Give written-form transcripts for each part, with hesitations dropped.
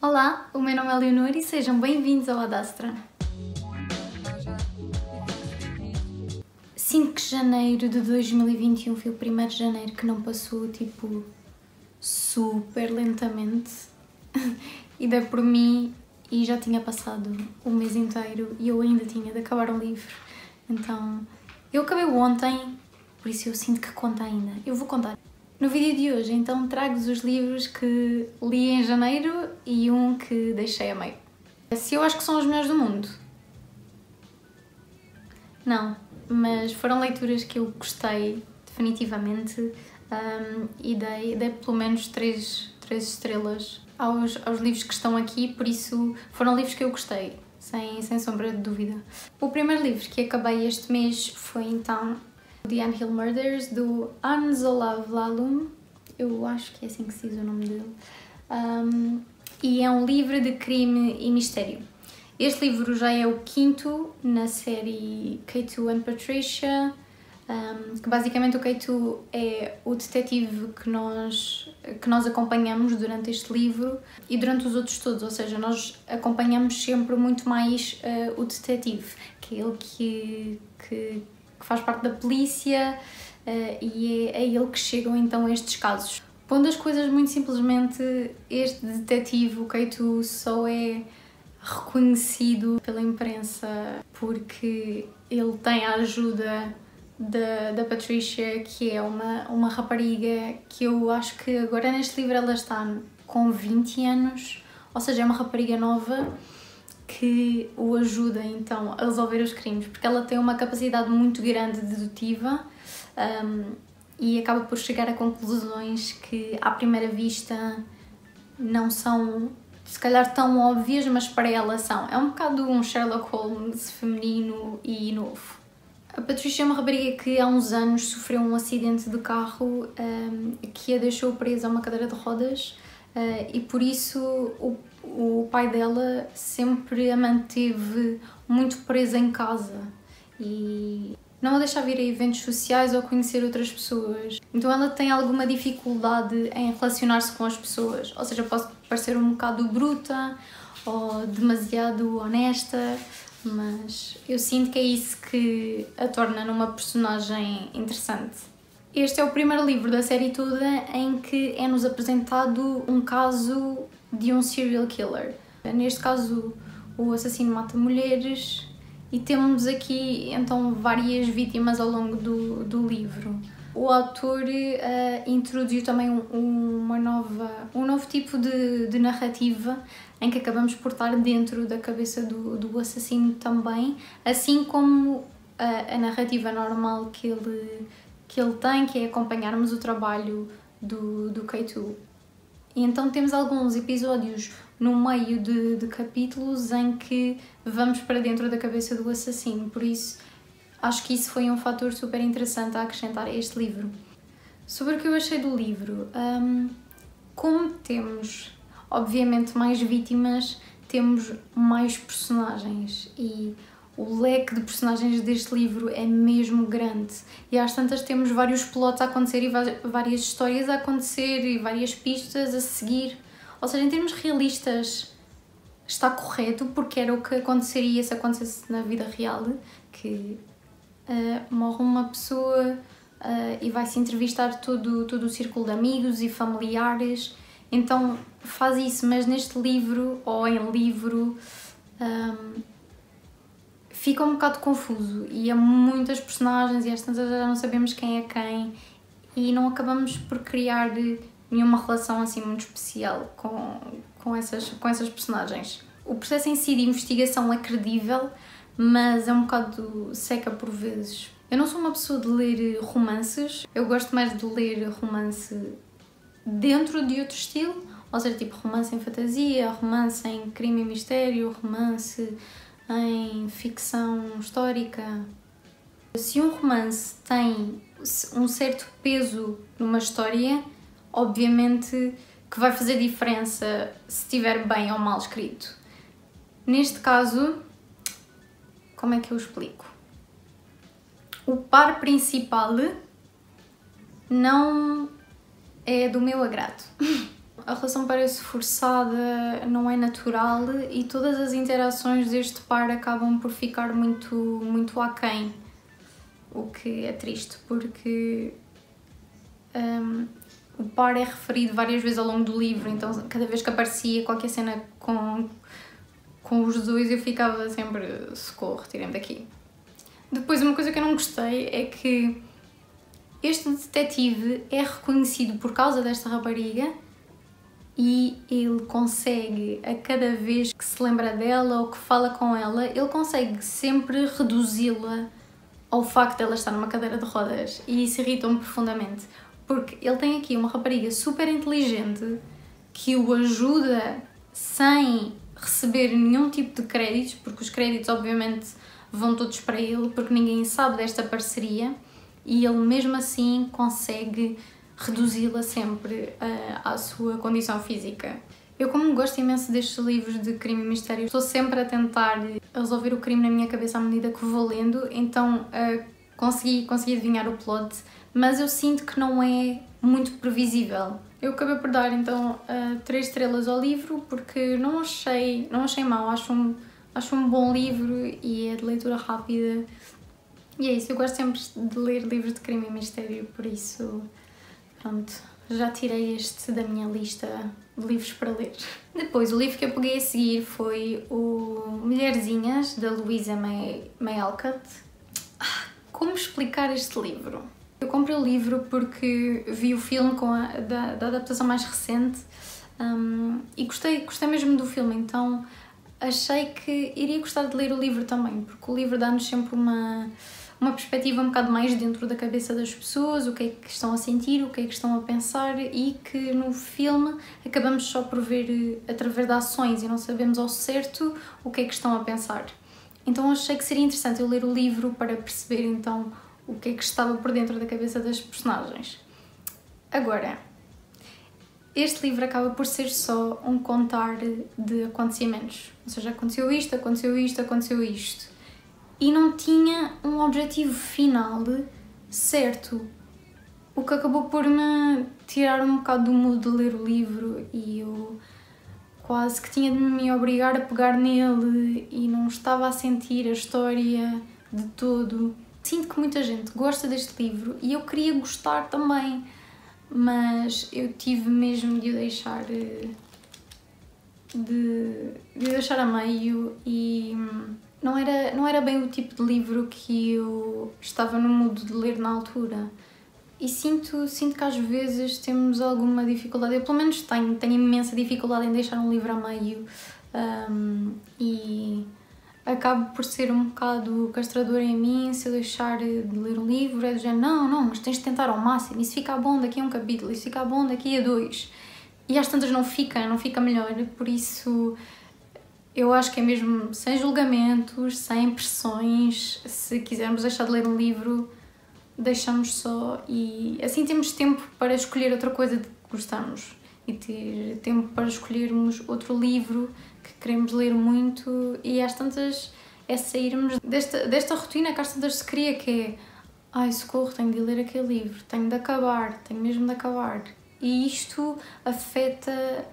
Olá, o meu nome é Leonor e sejam bem-vindos ao Adastra. 5 de janeiro de 2021 foi o primeiro de janeiro que não passou, tipo, super lentamente. E dei por mim e já tinha passado o mês inteiro e eu ainda tinha de acabar o livro. Então, eu acabei ontem, por isso eu sinto que conta ainda. Eu vou contar. No vídeo de hoje, então, trago-vos os livros que li em janeiro e um que deixei a meio. Se eu acho que são os melhores do mundo? Não, mas foram leituras que eu gostei, definitivamente, e dei pelo menos 3 estrelas aos livros que estão aqui, por isso foram livros que eu gostei, sem sombra de dúvida. O primeiro livro que acabei este mês foi então The Ant Hill Murders, do Hans Olav Lahlum, eu acho que é assim que se diz o nome dele, e é um livro de crime e mistério. Este livro já é o 5º na série K2 and Patricia, que basicamente o K2 é o detetive que nós acompanhamos durante este livro e durante os outros todos, ou seja, nós acompanhamos sempre muito mais o detetive, que é ele que faz parte da polícia, e é a ele que chegam então estes casos. Pondo as coisas muito simplesmente, este detetive, o K2, só é reconhecido pela imprensa porque ele tem a ajuda da Patricia, que é uma rapariga que eu acho que agora neste livro ela está com 20 anos, ou seja, é uma rapariga nova que o ajuda então a resolver os crimes, porque ela tem uma capacidade muito grande dedutiva, e acaba por chegar a conclusões que à primeira vista não são se calhar tão óbvias, mas para ela são. É um bocado um Sherlock Holmes feminino e novo. A Patricia é uma rapariga que há uns anos sofreu um acidente de carro que a deixou presa a uma cadeira de rodas, e por isso o pai dela sempre a manteve muito presa em casa e não a deixa vir a eventos sociais ou conhecer outras pessoas. Então ela tem alguma dificuldade em relacionar-se com as pessoas, ou seja, pode parecer um bocado bruta ou demasiado honesta, mas eu sinto que é isso que a torna numa personagem interessante. Este é o primeiro livro da série toda em que é-nos apresentado um caso de um serial killer. Neste caso, o assassino mata mulheres e temos aqui então várias vítimas ao longo do livro. O autor introduziu também um novo tipo de narrativa em que acabamos por estar dentro da cabeça do assassino também, assim como a narrativa normal que ele tem, que é acompanharmos o trabalho do K2. E então temos alguns episódios no meio de capítulos em que vamos para dentro da cabeça do assassino, por isso acho que isso foi um fator super interessante a acrescentar a este livro. Sobre o que eu achei do livro, como temos obviamente mais vítimas, temos mais personagens e o leque de personagens deste livro é mesmo grande e às tantas temos vários plots a acontecer e várias histórias a acontecer e várias pistas a seguir. Ou seja, em termos realistas está correto, porque era o que aconteceria se acontecesse na vida real, que morre uma pessoa e vai-se entrevistar todo o círculo de amigos e familiares, então faz isso, mas neste livro, ou em livro, fica um bocado confuso e há muitas personagens e às tantas já não sabemos quem é quem e não acabamos por criar nenhuma relação assim muito especial com essas personagens. O processo em si de investigação é credível, mas é um bocado seca por vezes. Eu não sou uma pessoa de ler romances, eu gosto mais de ler romance dentro de outro estilo, ou seja, tipo romance em fantasia, romance em crime e mistério, romance em ficção histórica. Se um romance tem um certo peso numa história, obviamente que vai fazer diferença se estiver bem ou mal escrito. Neste caso, como é que eu explico? O par principal não é do meu agrado. A relação parece forçada, não é natural e todas as interações deste par acabam por ficar muito aquém, o que é triste porque o par é referido várias vezes ao longo do livro, então cada vez que aparecia qualquer cena com os dois eu ficava sempre, socorro, tirem-me daqui. Depois uma coisa que eu não gostei é que este detetive é reconhecido por causa desta rapariga e ele consegue, a cada vez que se lembra dela ou que fala com ela, ele consegue sempre reduzi-la ao facto de ela estar numa cadeira de rodas e isso irrita-me profundamente, porque ele tem aqui uma rapariga super inteligente que o ajuda sem receber nenhum tipo de créditos, porque os créditos obviamente vão todos para ele, porque ninguém sabe desta parceria e ele mesmo assim consegue reduzi-la sempre à sua condição física. Eu, como gosto imenso destes livros de crime e mistério, estou sempre a tentar resolver o crime na minha cabeça à medida que vou lendo, então consegui adivinhar o plot, mas eu sinto que não é muito previsível. Eu acabei por dar então 3 estrelas ao livro porque não achei mau, acho um bom livro e é de leitura rápida. E é isso, eu gosto sempre de ler livros de crime e mistério, por isso, pronto, já tirei este da minha lista de livros para ler. Depois, o livro que eu peguei a seguir foi o Mulherzinhas, da Louisa May Alcott. Como explicar este livro? Eu comprei o livro porque vi o filme da adaptação mais recente e gostei mesmo do filme, então achei que iria gostar de ler o livro também, porque o livro dá-nos sempre uma perspectiva um bocado mais dentro da cabeça das pessoas, o que é que estão a sentir, o que é que estão a pensar e que no filme acabamos só por ver através de ações e não sabemos ao certo o que é que estão a pensar. Então achei que seria interessante eu ler o livro para perceber então o que é que estava por dentro da cabeça das personagens. Agora, este livro acaba por ser só um contar de acontecimentos, ou seja, aconteceu isto, aconteceu isto, aconteceu isto. E não tinha um objetivo final certo, o que acabou por me tirar um bocado do mood de ler o livro e eu quase que tinha de me obrigar a pegar nele e não estava a sentir a história de todo. Sinto que muita gente gosta deste livro e eu queria gostar também, mas eu tive mesmo de o deixar a meio e não era bem o tipo de livro que eu estava no mood de ler na altura. E sinto que às vezes temos alguma dificuldade, eu pelo menos tenho imensa dificuldade em deixar um livro a meio e acabo por ser um bocado castradora em mim se eu deixar de ler um livro, é do género, não, mas tens de tentar ao máximo, e se ficar bom daqui a um capítulo, e se ficar bom daqui a 2. E às tantas não fica melhor, por isso eu acho que é mesmo sem julgamentos, sem pressões, se quisermos deixar de ler um livro, deixamos só e assim temos tempo para escolher outra coisa de que gostamos e ter tempo para escolhermos outro livro que queremos ler muito e às tantas é sairmos desta rotina que às tantas se cria, que é ai socorro, tenho de ler aquele livro, tenho mesmo de acabar. E isto afeta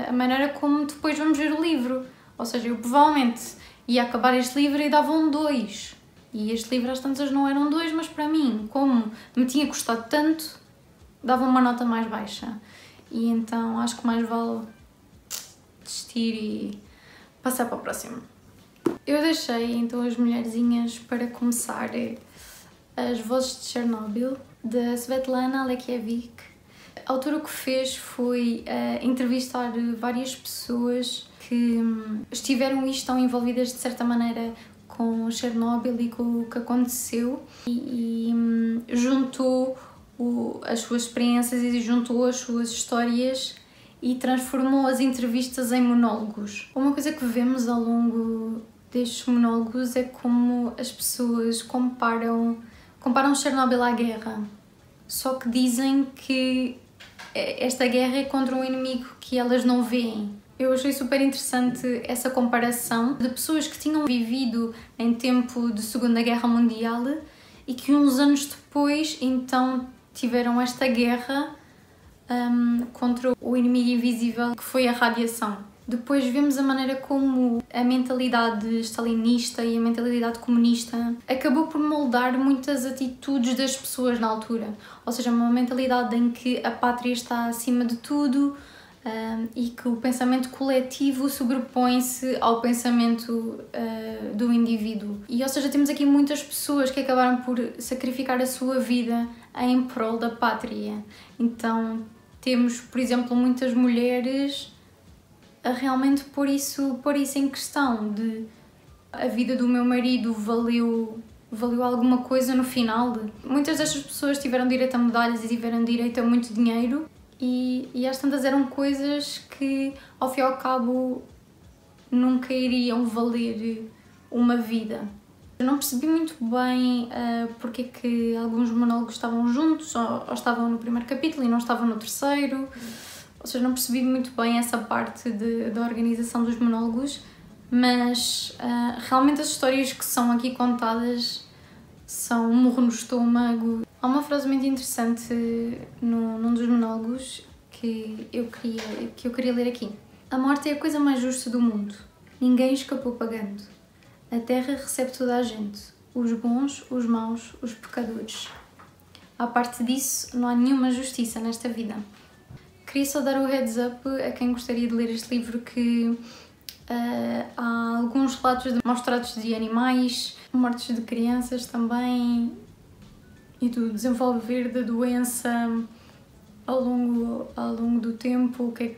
a maneira como depois vamos ver o livro. Ou seja, eu provavelmente ia acabar este livro e dava um 2. E este livro às tantas não era um 2, mas para mim, como me tinha custado tanto, dava uma nota mais baixa. E então acho que mais vale desistir e passar para o próximo. Eu deixei então As Mulherzinhas para começar As Vozes de Chernobyl, da Svetlana Alexievich. A autora o que fez foi entrevistar várias pessoas que estiveram e estão envolvidas de certa maneira com Chernobyl e com o que aconteceu e juntou as suas experiências e juntou as suas histórias e transformou as entrevistas em monólogos. Uma coisa que vemos ao longo destes monólogos é como as pessoas comparam Chernobyl à guerra, só que dizem que esta guerra é contra um inimigo que elas não veem. Eu achei super interessante essa comparação de pessoas que tinham vivido em tempo de Segunda Guerra Mundial e que uns anos depois então tiveram esta guerra contra o inimigo invisível que foi a radiação. Depois vemos a maneira como a mentalidade stalinista e a mentalidade comunista acabou por moldar muitas atitudes das pessoas na altura. Ou seja, uma mentalidade em que a pátria está acima de tudo, e que o pensamento coletivo sobrepõe-se ao pensamento do indivíduo. E, ou seja, temos aqui muitas pessoas que acabaram por sacrificar a sua vida em prol da pátria. Então temos, por exemplo, muitas mulheres a realmente pôr isso em questão, de a vida do meu marido valeu alguma coisa no final. Muitas destas pessoas tiveram direito a medalhas e tiveram direito a muito dinheiro, e às tantas eram coisas que, ao fim e ao cabo, nunca iriam valer uma vida. Eu não percebi muito bem porque é que alguns monólogos estavam juntos, ou estavam no primeiro capítulo e não estavam no terceiro. Ou seja, não percebi muito bem essa parte da organização dos monólogos, mas realmente as histórias que são aqui contadas são um murro no estômago. Há uma frase muito interessante num dos monólogos que eu queria ler aqui. A morte é a coisa mais justa do mundo. Ninguém escapou pagando. A terra recebe toda a gente. Os bons, os maus, os pecadores. À parte disso, não há nenhuma justiça nesta vida. Queria só dar o heads up a quem gostaria de ler este livro que há alguns relatos de maus tratos de animais, mortes de crianças também, e do desenvolver da doença ao longo do tempo, o que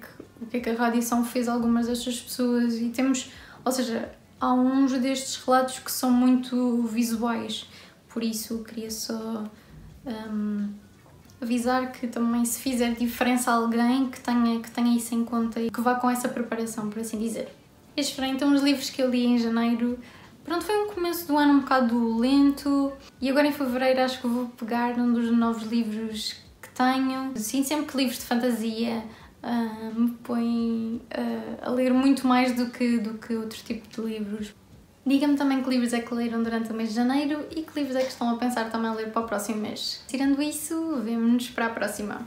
é que a radiação fez a algumas destas pessoas. E temos, ou seja, há uns destes relatos que são muito visuais, por isso queria só avisar que também, se fizer diferença a alguém, que tenha isso em conta e que vá com essa preparação, por assim dizer. Estes foram então os livros que eu li em janeiro. Pronto, foi um começo do ano um bocado lento, e agora em fevereiro acho que vou pegar um dos novos livros que tenho. Sim, sempre que livros de fantasia me põem a ler muito mais do que outros tipos de livros. Diga-me também que livros é que leram durante o mês de janeiro e que livros é que estão a pensar também a ler para o próximo mês. Tirando isso, vemo-nos para a próxima.